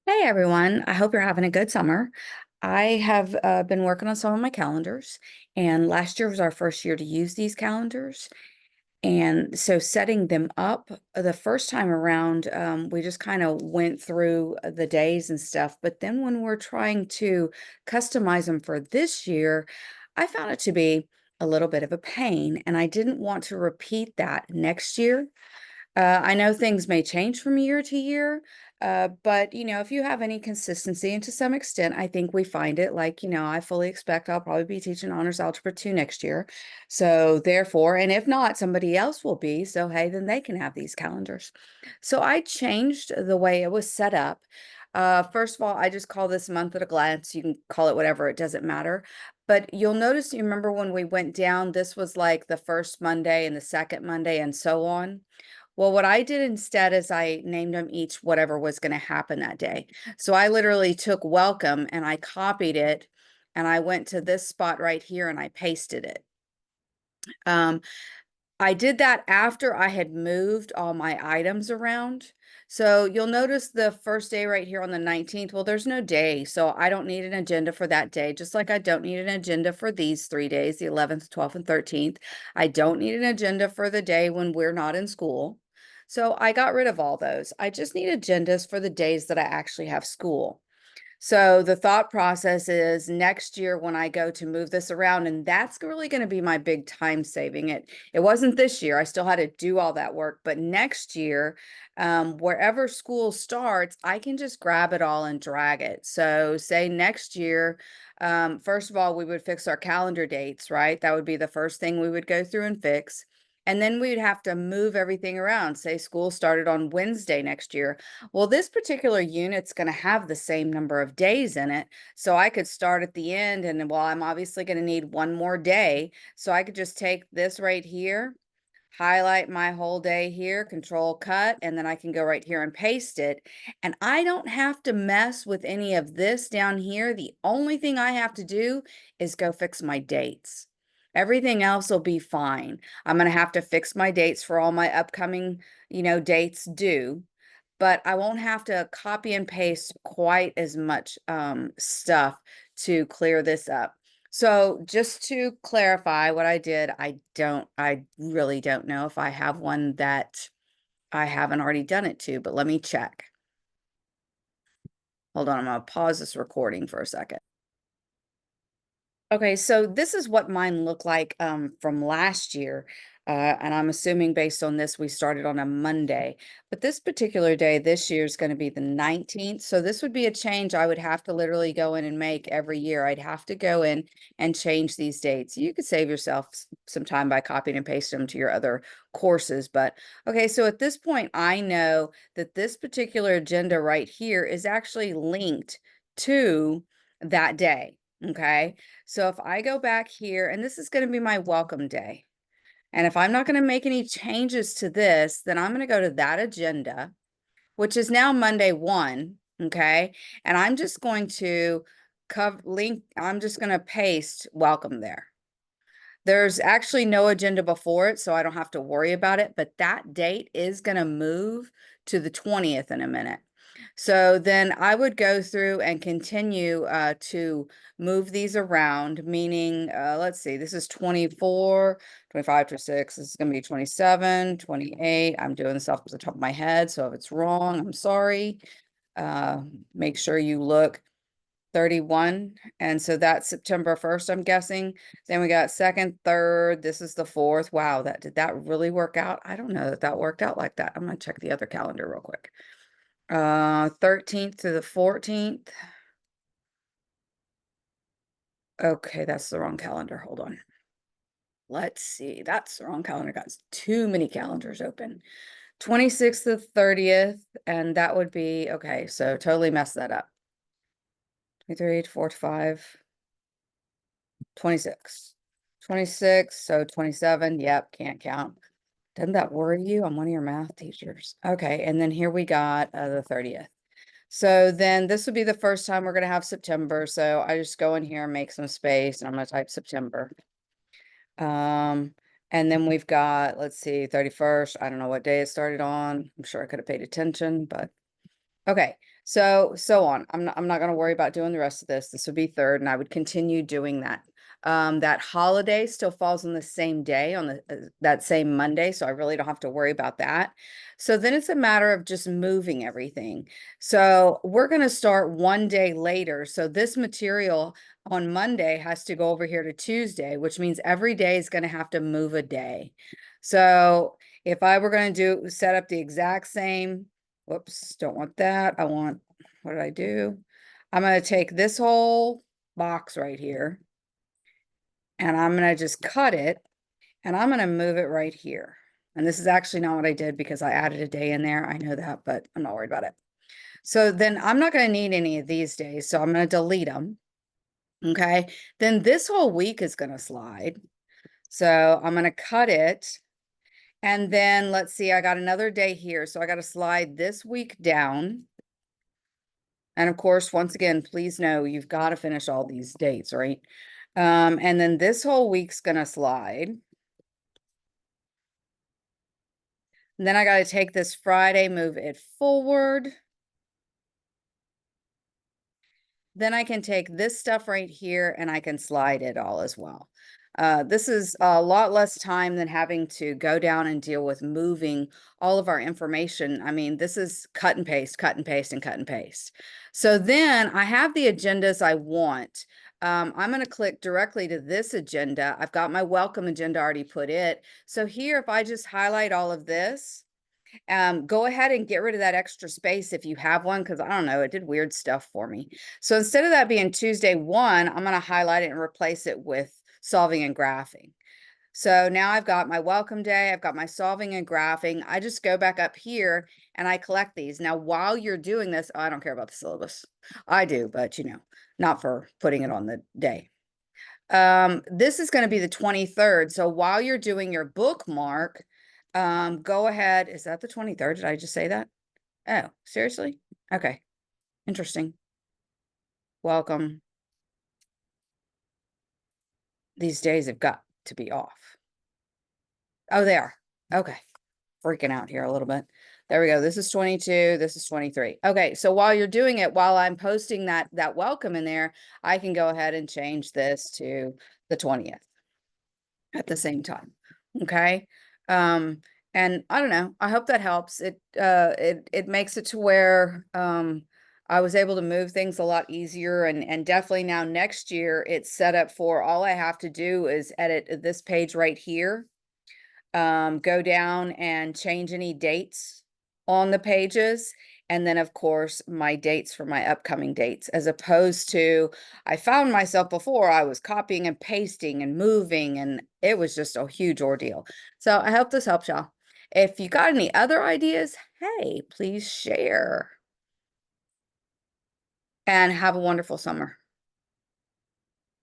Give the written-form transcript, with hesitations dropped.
Hey everyone, I hope you're having a good summer. I have been working on some of my calendars, and last year was our first year to use these calendars. And so setting them up the first time around, we just kind of went through the days and stuff. But then when we're trying to customize them for this year, I found it to be a little bit of a pain, and I didn't want to repeat that next year. I know things may change from year to year, but if you have any consistency, and to some extent, I think we find it like, I fully expect I'll probably be teaching Honors Algebra 2 next year. So therefore, and if not, somebody else will be. So hey, then they can have these calendars. So I changed the way it was set up. First of all, I just call this month at a glance. You can call it whatever, it doesn't matter. But you'll notice, you remember when we went down, this was like the first Monday and the second Monday and so on. Well, what I did instead is I named them each whatever was going to happen that day. So I literally took welcome and I copied it and I went to this spot right here and I pasted it. Um, I did that after I had moved all my items around. So you'll notice the first day right here on the 19th. Well, there's no day, so I don't need an agenda for that day, just like I don't need an agenda for these 3 days, the 11th, 12th, and 13th. I don't need an agenda for the day when we're not in school. So I got rid of all those. I just need agendas for the days that I actually have school. So the thought process is next year when I go to move this around, and that's really going to be my big time saving. It wasn't this year. I still had to do all that work, but next year, wherever school starts, I can just grab it all and drag it. So say next year, first of all, we would fix our calendar dates, right? That would be the first thing we would go through and fix. And then we'd have to move everything around. Say school started on Wednesday next year. Well, this particular unit's going to have the same number of days in it. So I could start at the end, and well, I'm obviously going to need one more day. So I could just take this right here, highlight my whole day here, control cut, and then I can go right here and paste it. And I don't have to mess with any of this down here. The only thing I have to do is go fix my dates. Everything else will be fine. I'm going to have to fix my dates for all my upcoming, dates due, but I won't have to copy and paste quite as much stuff to clear this up. So just to clarify what I did, I really don't know if I have one that I haven't already done it to, but let me check. Hold on, I'm gonna pause this recording for a second. Okay, so this is what mine looked like from last year. And I'm assuming based on this, we started on a Monday. But this particular day this year is going to be the 19th. So this would be a change I would have to literally go in and make every year. I'd have to go in and change these dates. You could save yourself some time by copying and pasting them to your other courses. But okay, so at this point, I know that this particular agenda right here is actually linked to that day. Okay. So if I go back here, and this is going to be my welcome day, and if I'm not going to make any changes to this, then I'm going to go to that agenda, which is now Monday 1. Okay. And I'm just going to I'm just going to paste welcome there. There's actually no agenda before it, so I don't have to worry about it, but that date is going to move to the 20th in a minute. So then I would go through and continue to move these around, meaning, let's see, this is 24, 25 to 6. This is going to be 27, 28. I'm doing this off the top of my head, so if it's wrong, I'm sorry. Make sure you look 31. And so that's September 1st, I'm guessing. Then we got 2nd, 3rd. This is the 4th. Wow, did that really work out? I don't know that that worked out like that. I'm going to check the other calendar real quick. 13th to the 14th. Okay, that's the wrong calendar. Hold on. Let's see. That's the wrong calendar. Got too many calendars open. 26th to 30th, and that would be okay. So totally messed that up. 23, 4 to 5, 26. 26, so 27. Yep, can't count. Doesn't that worry you? I'm one of your math teachers. Okay, and then here we got the 30th. So then this would be the first time we're going to have September. So I just go in here and make some space, and I'm going to type September. And then we've got, let's see, 31st. I don't know what day it started on. I'm sure I could have paid attention, but Okay, so on. I'm not gonna worry about doing the rest of this. This would be third, and I would continue doing that. That holiday still falls on the same day, on that same Monday, so I really don't have to worry about that. So then it's a matter of just moving everything. So we're gonna start one day later. So this material on Monday has to go over here to Tuesday, which means every day is gonna have to move a day. So if I were gonna set up the exact same. Whoops, don't want that. I want, what did I do? I'm going to take this whole box right here and I'm going to just cut it and I'm going to move it right here. And this is actually not what I did because I added a day in there. I know that, but I'm not worried about it. So then I'm not going to need any of these days. So I'm going to delete them. Okay. Then this whole week is going to slide. So I'm going to cut it. And then let's see, I got another day here. So I got to slide this week down. And of course, once again, please know you've got to finish all these dates, right? And then this whole week's gonna slide. And then I got to take this Friday, move it forward. Then I can take this stuff right here and I can slide it all as well. This is a lot less time than having to go down and deal with moving all of our information. I mean, this is cut and paste, cut and paste, and cut and paste. So then I have the agendas I want. I'm going to click directly to this agenda. I've got my welcome agenda already put it. So here, if I just highlight all of this, go ahead and get rid of that extra space if you have one, because I don't know, it did weird stuff for me. So instead of that being Tuesday 1, I'm going to highlight it and replace it with solving and graphing. So now I've got my welcome day, I've got my solving and graphing. I just go back up here and I collect these. Now, while you're doing this, I don't care about the syllabus. I do, but not for putting it on the day. This is going to be the 23rd. So while you're doing your bookmark, go ahead. Is that the 23rd? Did I just say that? Oh, seriously? Okay. Interesting. Welcome. These days have got to be off. Oh, they are. Okay. Freaking out here a little bit. There we go. This is 22. This is 23. Okay. So while you're doing it, while I'm posting that welcome in there, I can go ahead and change this to the 20th at the same time. Okay. And I don't know, I hope that helps. It makes it to where I was able to move things a lot easier, and definitely now next year it's set up for all I have to do is edit this page right here, go down and change any dates on the pages. And then of course my dates for my upcoming dates, as opposed to, I found myself before I was copying and pasting and moving, and it was just a huge ordeal. So I hope this helps y'all. If you got any other ideas, hey, please share. And have a wonderful summer.